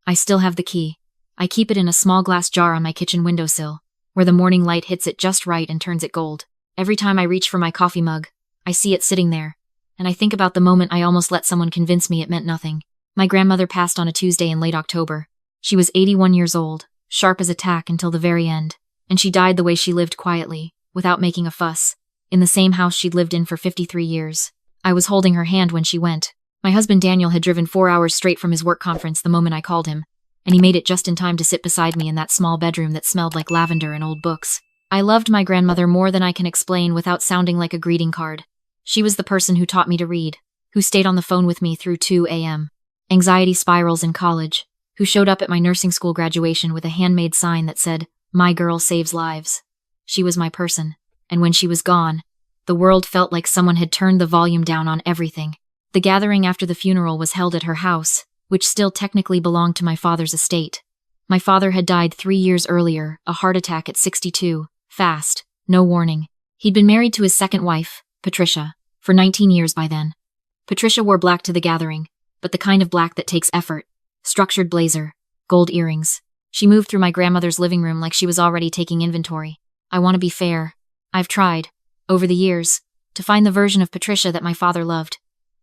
I still have the key. I keep it in a small glass jar on my kitchen windowsill, where the morning light hits it just right and turns it gold. Every time I reach for my coffee mug, I see it sitting there, and I think about the moment I almost let someone convince me it meant nothing. My grandmother passed on a Tuesday in late October. She was 81 years old, sharp as a tack until the very end, and she died the way she lived, quietly, without making a fuss, in the same house she'd lived in for 53 years. I was holding her hand when she went. My husband Daniel had driven 4 hours straight from his work conference the moment I called him, and he made it just in time to sit beside me in that small bedroom that smelled like lavender and old books. I loved my grandmother more than I can explain without sounding like a greeting card. She was the person who taught me to read, who stayed on the phone with me through 2 a.m. anxiety spirals in college, who showed up at my nursing school graduation with a handmade sign that said, "My girl saves lives." She was my person, and when she was gone, the world felt like someone had turned the volume down on everything. The gathering after the funeral was held at her house, which still technically belonged to my father's estate. My father had died 3 years earlier, a heart attack at 62, fast, no warning. He'd been married to his second wife, Patricia, for 19 years by then. Patricia wore black to the gathering, but the kind of black that takes effort. Structured blazer, gold earrings. She moved through my grandmother's living room like she was already taking inventory. I want to be fair. I've tried, over the years, to find the version of Patricia that my father loved.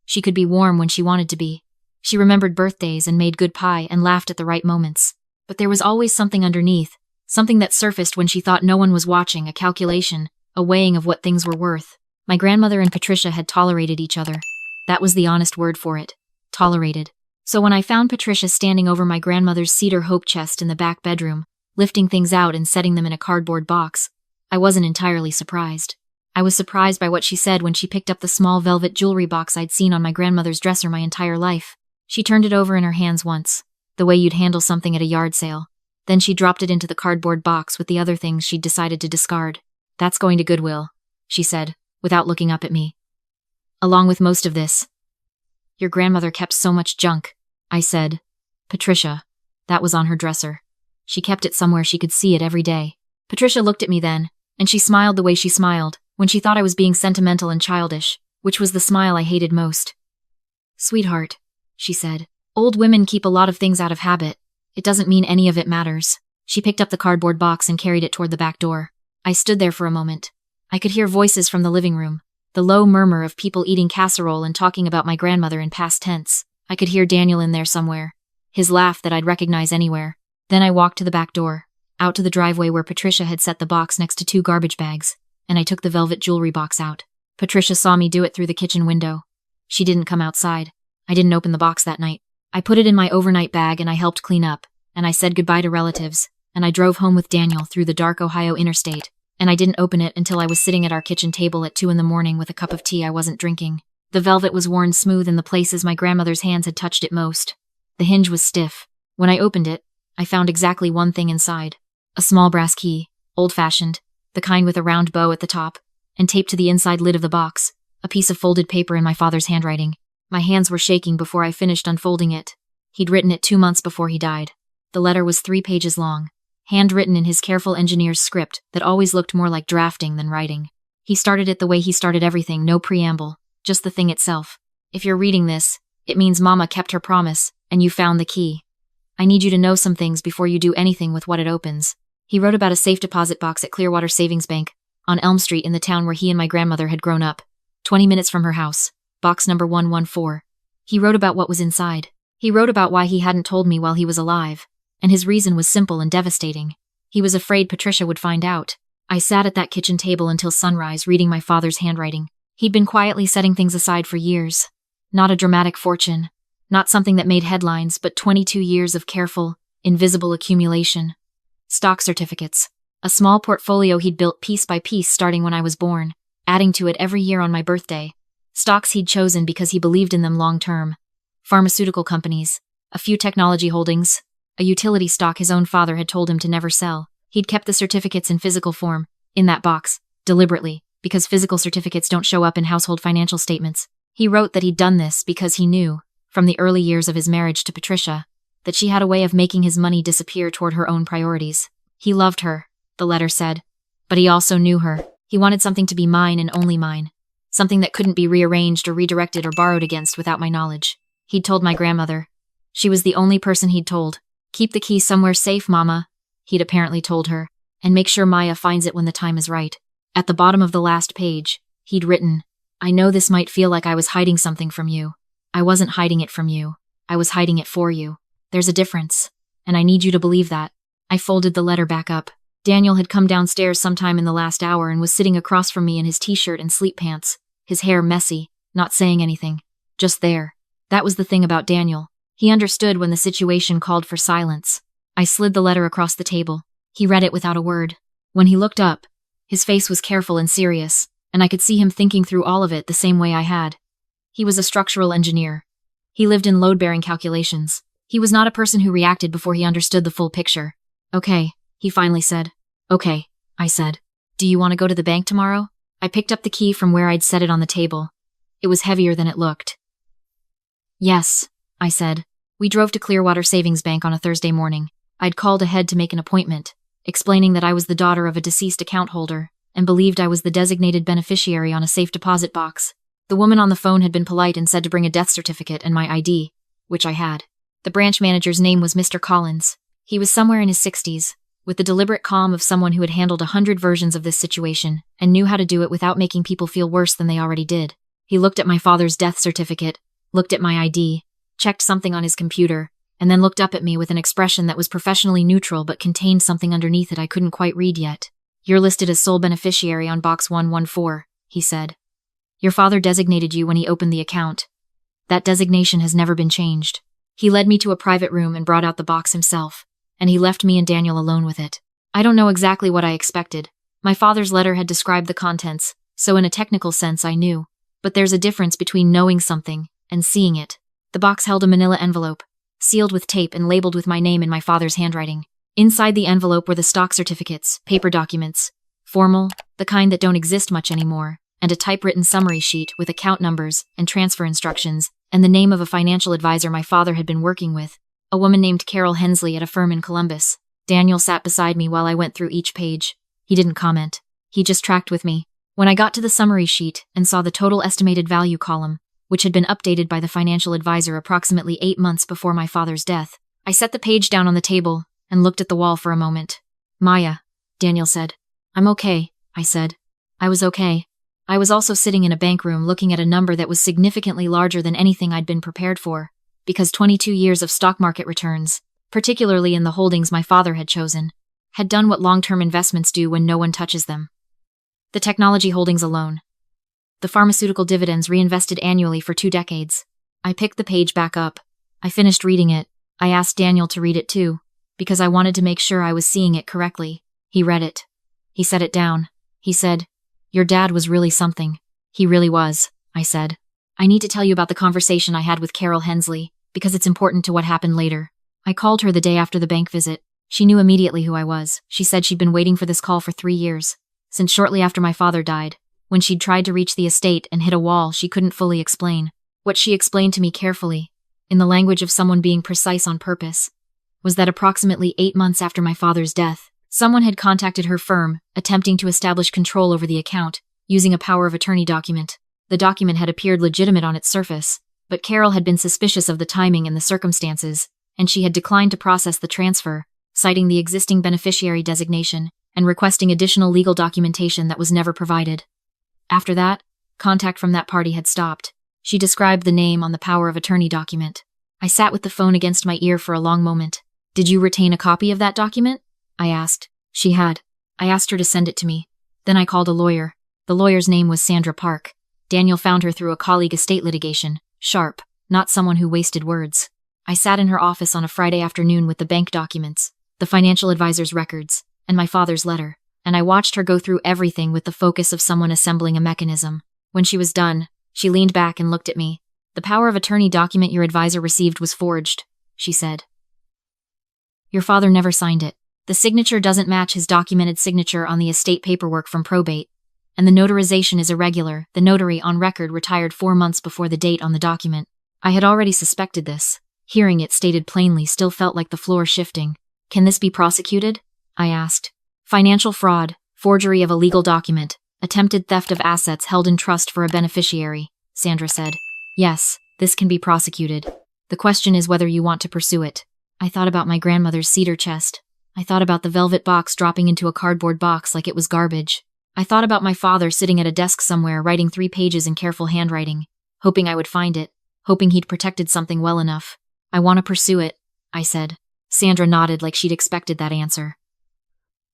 She could be warm when she wanted to be. She remembered birthdays and made good pie and laughed at the right moments. But there was always something underneath, something that surfaced when she thought no one was watching, a calculation, a weighing of what things were worth. My grandmother and Patricia had tolerated each other. That was the honest word for it. Tolerated. So when I found Patricia standing over my grandmother's cedar hope chest in the back bedroom, lifting things out and setting them in a cardboard box, I wasn't entirely surprised. I was surprised by what she said when she picked up the small velvet jewelry box I'd seen on my grandmother's dresser my entire life. She turned it over in her hands once, the way you'd handle something at a yard sale. Then she dropped it into the cardboard box with the other things she'd decided to discard. "That's going to Goodwill," she said, without looking up at me. "Along with most of this." "Your grandmother kept so much junk," I said. "Patricia." That was on her dresser. She kept it somewhere she could see it every day. Patricia looked at me then, and she smiled the way she smiled, when she thought I was being sentimental and childish, which was the smile I hated most. "Sweetheart," she said, "old women keep a lot of things out of habit. It doesn't mean any of it matters." She picked up the cardboard box and carried it toward the back door. I stood there for a moment. I could hear voices from the living room, the low murmur of people eating casserole and talking about my grandmother in past tense. I could hear Daniel in there somewhere, his laugh that I'd recognize anywhere. Then I walked to the back door, out to the driveway where Patricia had set the box next to 2 garbage bags, and I took the velvet jewelry box out. Patricia saw me do it through the kitchen window. She didn't come outside. I didn't open the box that night. I put it in my overnight bag and I helped clean up, and I said goodbye to relatives, and I drove home with Daniel through the dark Ohio interstate, and I didn't open it until I was sitting at our kitchen table at 2 a.m. with a cup of tea I wasn't drinking. The velvet was worn smooth in the places my grandmother's hands had touched it most. The hinge was stiff. When I opened it, I found exactly one thing inside. A small brass key, old-fashioned, the kind with a round bow at the top, and taped to the inside lid of the box, a piece of folded paper in my father's handwriting. My hands were shaking before I finished unfolding it. He'd written it 2 months before he died. The letter was 3 pages long, handwritten in his careful engineer's script that always looked more like drafting than writing. He started it the way he started everything, no preamble, just the thing itself. "If you're reading this, it means Mama kept her promise, and you found the key. I need you to know some things before you do anything with what it opens." He wrote about a safe deposit box at Clearwater Savings Bank, on Elm Street in the town where he and my grandmother had grown up, 20 minutes from her house, box number 114. He wrote about what was inside. He wrote about why he hadn't told me while he was alive, and his reason was simple and devastating. He was afraid Patricia would find out. I sat at that kitchen table until sunrise reading my father's handwriting. He'd been quietly setting things aside for years. Not a dramatic fortune, not something that made headlines, but 22 years of careful, invisible accumulation. Stock certificates. A small portfolio he'd built piece by piece starting when I was born, adding to it every year on my birthday. Stocks he'd chosen because he believed in them long term. Pharmaceutical companies, a few technology holdings, a utility stock his own father had told him to never sell. He'd kept the certificates in physical form, in that box, deliberately, because physical certificates don't show up in household financial statements. He wrote that he'd done this because he knew, from the early years of his marriage to Patricia, that she had a way of making his money disappear toward her own priorities. He loved her, the letter said, but he also knew her. He wanted something to be mine and only mine, something that couldn't be rearranged or redirected or borrowed against without my knowledge. He'd told my grandmother. She was the only person he'd told. Keep the key somewhere safe, Mama, he'd apparently told her, and make sure Maya finds it when the time is right. At the bottom of the last page, he'd written, I know this might feel like I was hiding something from you. I wasn't hiding it from you. I was hiding it for you. There's a difference, and I need you to believe that. I folded the letter back up. Daniel had come downstairs sometime in the last hour and was sitting across from me in his t-shirt and sleep pants, his hair messy, not saying anything. Just there. That was the thing about Daniel. He understood when the situation called for silence. I slid the letter across the table. He read it without a word. When he looked up, his face was careful and serious, and I could see him thinking through all of it the same way I had. He was a structural engineer. He lived in load-bearing calculations. He was not a person who reacted before he understood the full picture. Okay, he finally said. Okay, I said. Do you want to go to the bank tomorrow? I picked up the key from where I'd set it on the table. It was heavier than it looked. Yes, I said. We drove to Clearwater Savings Bank on a Thursday morning. I'd called ahead to make an appointment, explaining that I was the daughter of a deceased account holder and believed I was the designated beneficiary on a safe deposit box. The woman on the phone had been polite and said to bring a death certificate and my ID, which I had. The branch manager's name was Mr. Collins. He was somewhere in his 60s, with the deliberate calm of someone who had handled 100 versions of this situation and knew how to do it without making people feel worse than they already did. He looked at my father's death certificate, looked at my ID, checked something on his computer, and then looked up at me with an expression that was professionally neutral but contained something underneath it I couldn't quite read yet. You're listed as sole beneficiary on box 114, he said. Your father designated you when he opened the account. That designation has never been changed. He led me to a private room and brought out the box himself, and he left me and Daniel alone with it. I don't know exactly what I expected. My father's letter had described the contents, so in a technical sense I knew. But there's a difference between knowing something and seeing it. The box held a manila envelope, sealed with tape and labeled with my name in my father's handwriting. Inside the envelope were the stock certificates, paper documents, formal, the kind that don't exist much anymore, and a typewritten summary sheet with account numbers and transfer instructions, and the name of a financial advisor my father had been working with, a woman named Carol Hensley at a firm in Columbus. Daniel sat beside me while I went through each page. He didn't comment. He just tracked with me. When I got to the summary sheet and saw the total estimated value column, which had been updated by the financial advisor approximately 8 months before my father's death, I set the page down on the table and looked at the wall for a moment. Maya, Daniel said. I'm okay, I said. I was okay. I was also sitting in a bank room looking at a number that was significantly larger than anything I'd been prepared for, because 22 years of stock market returns, particularly in the holdings my father had chosen, had done what long-term investments do when no one touches them. The technology holdings alone. The pharmaceutical dividends reinvested annually for 2 decades. I picked the page back up. I finished reading it. I asked Daniel to read it too, because I wanted to make sure I was seeing it correctly. He read it. He set it down. He said, Your dad was really something. He really was, I said. I need to tell you about the conversation I had with Carol Hensley, because it's important to what happened later. I called her the day after the bank visit. She knew immediately who I was. She said she'd been waiting for this call for 3 years, since shortly after my father died, when she'd tried to reach the estate and hit a wall she couldn't fully explain. What she explained to me carefully, in the language of someone being precise on purpose, was that approximately 8 months after my father's death, someone had contacted her firm, attempting to establish control over the account, using a power of attorney document. The document had appeared legitimate on its surface, but Carol had been suspicious of the timing and the circumstances, and she had declined to process the transfer, citing the existing beneficiary designation and requesting additional legal documentation that was never provided. After that, contact from that party had stopped. She described the name on the power of attorney document. I sat with the phone against my ear for a long moment. Did you retain a copy of that document? I asked. She had. I asked her to send it to me. Then I called a lawyer. The lawyer's name was Sandra Park. Daniel found her through a colleague estate litigation. Sharp, not someone who wasted words. I sat in her office on a Friday afternoon with the bank documents, the financial advisor's records, and my father's letter, and I watched her go through everything with the focus of someone assembling a mechanism. When she was done, she leaned back and looked at me. The power of attorney document your advisor received was forged, she said. Your father never signed it. The signature doesn't match his documented signature on the estate paperwork from probate, and the notarization is irregular. The notary on record retired 4 months before the date on the document. I had already suspected this. Hearing it stated plainly still felt like the floor shifting. Can this be prosecuted? I asked. Financial fraud, forgery of a legal document, attempted theft of assets held in trust for a beneficiary, Sandra said. Yes, this can be prosecuted. The question is whether you want to pursue it. I thought about my grandmother's cedar chest. I thought about the velvet box dropping into a cardboard box like it was garbage. I thought about my father sitting at a desk somewhere writing 3 pages in careful handwriting, hoping I would find it, hoping he'd protected something well enough. I want to pursue it, I said. Sandra nodded like she'd expected that answer.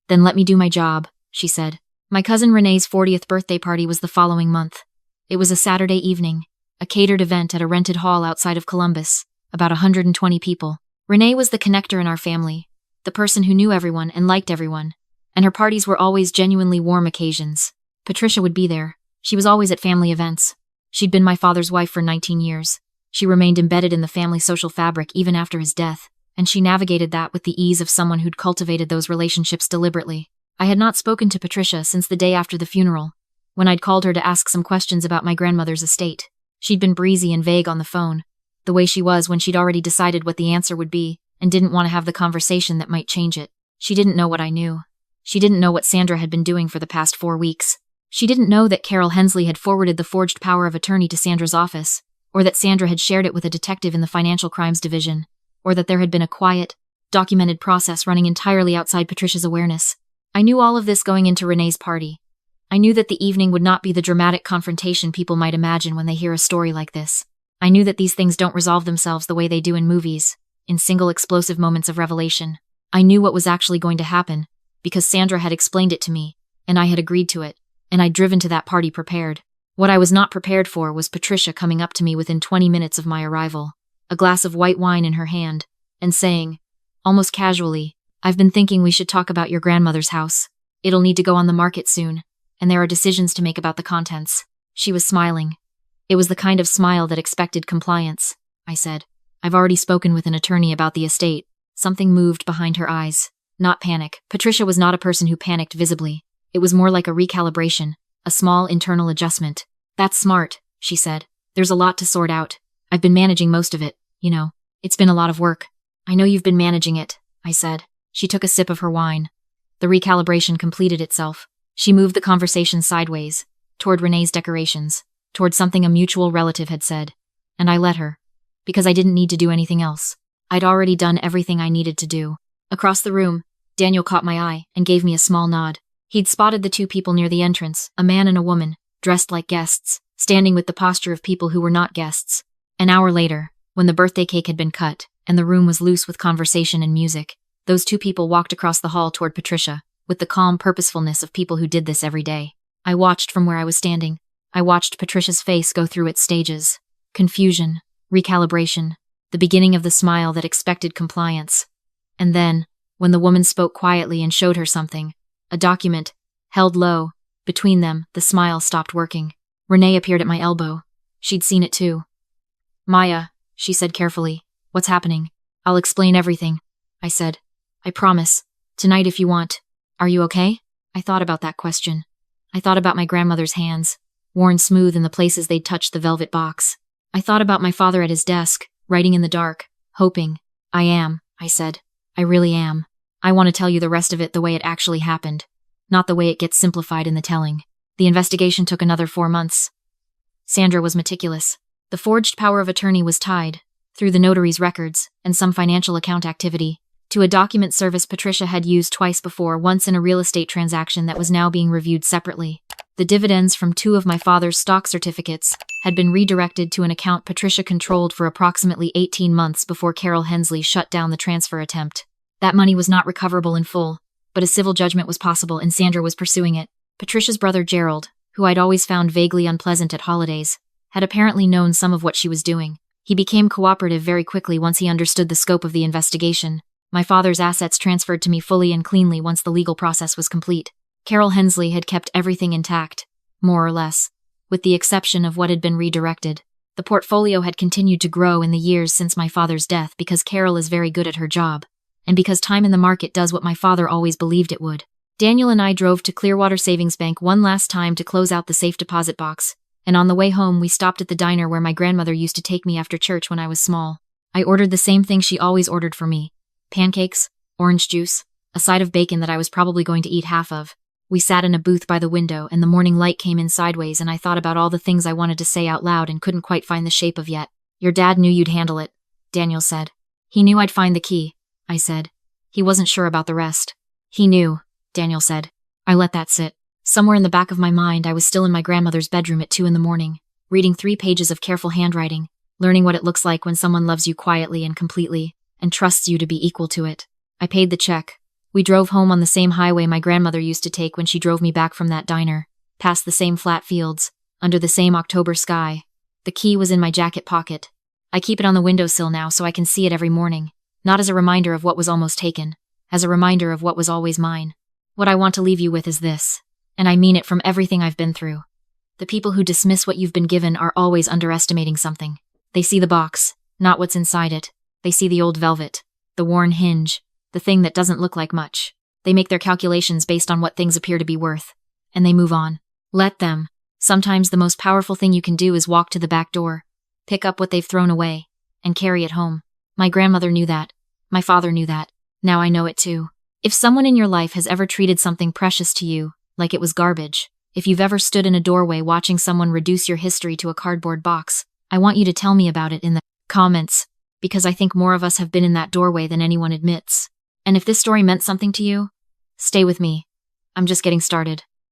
Then let me do my job, she said. My cousin Renee's 40th birthday party was the following month. It was a Saturday evening, a catered event at a rented hall outside of Columbus, about 120 people. Renee was the connector in our family, the person who knew everyone and liked everyone, and her parties were always genuinely warm occasions. Patricia would be there. She was always at family events. She'd been my father's wife for 19 years. She remained embedded in the family social fabric even after his death, and she navigated that with the ease of someone who'd cultivated those relationships deliberately. I had not spoken to Patricia since the day after the funeral, when I'd called her to ask some questions about my grandmother's estate. She'd been breezy and vague on the phone, the way she was when she'd already decided what the answer would be and didn't want to have the conversation that might change it. She didn't know what I knew. She didn't know what Sandra had been doing for the past 4 weeks. She didn't know that Carol Hensley had forwarded the forged power of attorney to Sandra's office, or that Sandra had shared it with a detective in the Financial Crimes Division, or that there had been a quiet, documented process running entirely outside Patricia's awareness. I knew all of this going into Renee's party. I knew that the evening would not be the dramatic confrontation people might imagine when they hear a story like this. I knew that these things don't resolve themselves the way they do in movies, in single explosive moments of revelation. I knew what was actually going to happen, because Sandra had explained it to me, and I had agreed to it, and I'd driven to that party prepared. What I was not prepared for was Patricia coming up to me within 20 minutes of my arrival, a glass of white wine in her hand, and saying, almost casually, "I've been thinking we should talk about your grandmother's house. It'll need to go on the market soon, and there are decisions to make about the contents." She was smiling. It was the kind of smile that expected compliance. I said, "I've already spoken with an attorney about the estate." Something moved behind her eyes. Not panic. Patricia was not a person who panicked visibly. It was more like a recalibration, a small internal adjustment. "That's smart," she said. "There's a lot to sort out. I've been managing most of it, you know. It's been a lot of work." "I know you've been managing it," I said. She took a sip of her wine. The recalibration completed itself. She moved the conversation sideways, toward Renee's decorations, toward something a mutual relative had said. And I let her, because I didn't need to do anything else. I'd already done everything I needed to do. Across the room, Daniel caught my eye and gave me a small nod. He'd spotted the 2 people near the entrance, a man and a woman, dressed like guests, standing with the posture of people who were not guests. An hour later, when the birthday cake had been cut, and the room was loose with conversation and music, those 2 people walked across the hall toward Patricia, with the calm purposefulness of people who did this every day. I watched from where I was standing. I watched Patricia's face go through its stages. Confusion, recalibration, the beginning of the smile that expected compliance. And then, when the woman spoke quietly and showed her something, a document, held low, between them, the smile stopped working. Renee appeared at my elbow. She'd seen it too. "Maya," she said carefully, "what's happening?" "I'll explain everything," I said. "I promise. Tonight if you want. Are you okay?" I thought about that question. I thought about my grandmother's hands, worn smooth in the places they'd touched the velvet box. I thought about my father at his desk, writing in the dark, hoping. "I am," I said. "I really am. I want to tell you the rest of it the way it actually happened, not the way it gets simplified in the telling." The investigation took another 4 months. Sandra was meticulous. The forged power of attorney was tied, through the notary's records and some financial account activity, to a document service Patricia had used twice before, once in a real estate transaction that was now being reviewed separately. The dividends from 2 of my father's stock certificates had been redirected to an account Patricia controlled for approximately 18 months before Carol Hensley shut down the transfer attempt. That money was not recoverable in full, but a civil judgment was possible and Sandra was pursuing it. Patricia's brother Gerald, who I'd always found vaguely unpleasant at holidays, had apparently known some of what she was doing. He became cooperative very quickly once he understood the scope of the investigation. My father's assets transferred to me fully and cleanly once the legal process was complete. Carol Hensley had kept everything intact, more or less, with the exception of what had been redirected. The portfolio had continued to grow in the years since my father's death because Carol is very good at her job, and because time in the market does what my father always believed it would. Daniel and I drove to Clearwater Savings Bank one last time to close out the safe deposit box, and on the way home we stopped at the diner where my grandmother used to take me after church when I was small. I ordered the same thing she always ordered for me: pancakes, orange juice, a side of bacon that I was probably going to eat half of. We sat in a booth by the window and the morning light came in sideways and I thought about all the things I wanted to say out loud and couldn't quite find the shape of yet. "Your dad knew you'd handle it," Daniel said. He knew I'd find the key, I said. He wasn't sure about the rest. He knew, Daniel said. I let that sit. Somewhere in the back of my mind, I was still in my grandmother's bedroom at 2 a.m, reading 3 pages of careful handwriting, learning what it looks like when someone loves you quietly and completely, and trusts you to be equal to it. I paid the check. We drove home on the same highway my grandmother used to take when she drove me back from that diner, past the same flat fields, under the same October sky. The key was in my jacket pocket. I keep it on the windowsill now so I can see it every morning, not as a reminder of what was almost taken, as a reminder of what was always mine. What I want to leave you with is this, and I mean it from everything I've been through. The people who dismiss what you've been given are always underestimating something. They see the box, not what's inside it. They see the old velvet, the worn hinge, the thing that doesn't look like much. They make their calculations based on what things appear to be worth, and they move on. Let them. Sometimes the most powerful thing you can do is walk to the back door, pick up what they've thrown away, and carry it home. My grandmother knew that. My father knew that. Now I know it too. If someone in your life has ever treated something precious to you, like it was garbage, if you've ever stood in a doorway watching someone reduce your history to a cardboard box, I want you to tell me about it in the comments, because I think more of us have been in that doorway than anyone admits. And if this story meant something to you, stay with me. I'm just getting started.